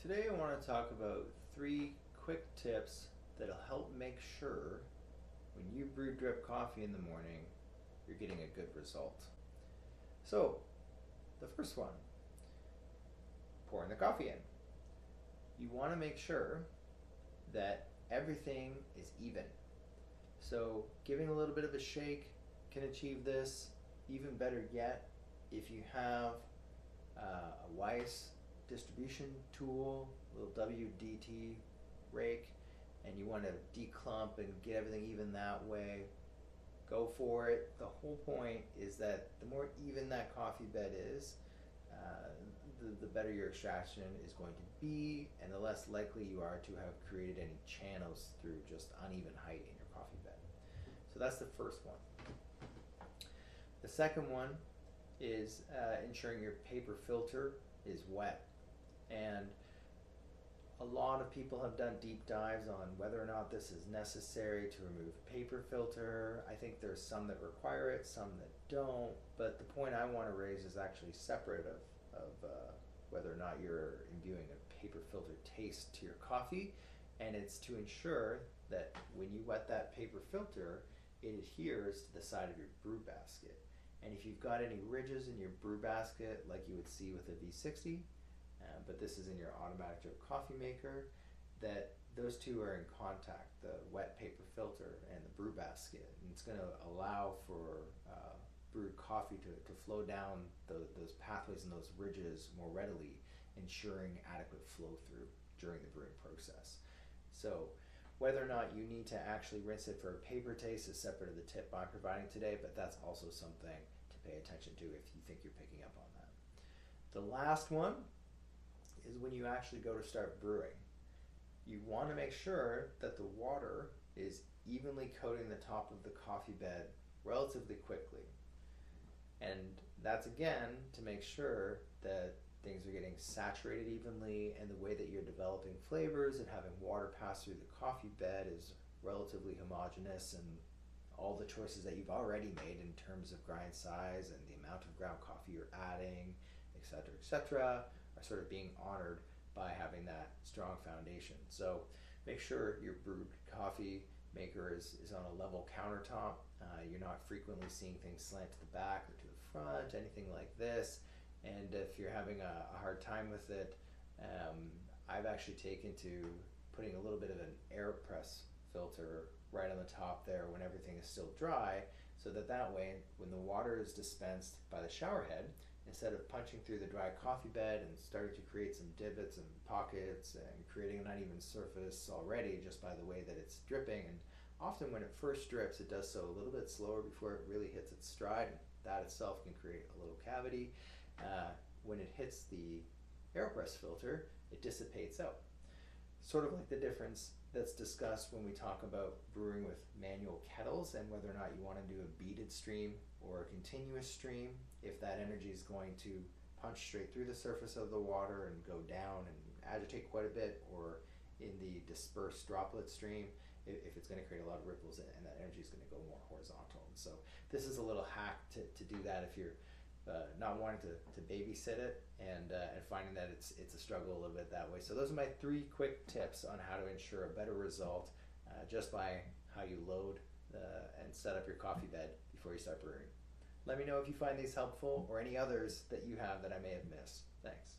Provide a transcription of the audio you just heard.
Today I want to talk about 3 quick tips that'll help make sure when you brew drip coffee in the morning, you're getting a good result. So, the first one, pouring the coffee in. You want to make sure that everything is even. So, giving a little bit of a shake can achieve this. Even better yet, if you have a Weiss distribution tool, a little WDT rake, and you want to declump and get everything even that way, go for it. The whole point is that the more even that coffee bed is, the better your extraction is going to be, and the less likely you are to have created any channels through just uneven height in your coffee bed. So that's the first one. The second one is ensuring your paper filter is wet. And a lot of people have done deep dives on whether or not this is necessary to remove paper filter. I think there's some that require it, some that don't, but the point I want to raise is actually separate of whether or not you're imbuing a paper filter taste to your coffee, and it's to ensure that when you wet that paper filter, it adheres to the side of your brew basket. And if you've got any ridges in your brew basket, like you would see with a V60, but this is in your automatic drip coffee maker, that those two are in contact, the wet paper filter and the brew basket, and it's going to allow for brewed coffee to flow down those pathways and those ridges more readily, ensuring adequate flow through during the brewing process. So whether or not you need to actually rinse it for a paper taste is separate of the tip I'm providing today, but that's also something to pay attention to if you think you're picking up on that. The last one is when you actually go to start brewing. You want to make sure that the water is evenly coating the top of the coffee bed relatively quickly. And that's again to make sure that things are getting saturated evenly, and the way that you're developing flavors and having water pass through the coffee bed is relatively homogeneous, and all the choices that you've already made in terms of grind size and the amount of ground coffee you're adding, etc., are sort of being honored by having that strong foundation. So make sure your brewed coffee maker is on a level countertop. You're not frequently seeing things slant to the back or to the front, anything like this. And if you're having a hard time with it, I've actually taken to putting a little bit of an AirPress filter right on the top there when everything is still dry, so that way when the water is dispensed by the shower head, instead of punching through the dry coffee bed and starting to create some divots and pockets and creating an uneven surface already just by the way that it's dripping, and often when it first drips it does so a little bit slower before it really hits its stride, and that itself can create a little cavity. When it hits the AirPress filter, it dissipates out. Sort of like the difference that's discussed when we talk about brewing with manual kettles and whether or not you want to do a beaded stream or a continuous stream. If that energy is going to punch straight through the surface of the water and go down and agitate quite a bit, or in the dispersed droplet stream, if it's going to create a lot of ripples and that energy is going to go more horizontal. And so this is a little hack to do that if you're not wanting to babysit it and finding that it's a struggle a little bit that way. So those are my 3 quick tips on how to ensure a better result just by how you load and set up your coffee bed before you start brewing. Let me know if you find these helpful or any others that you have that I may have missed. Thanks.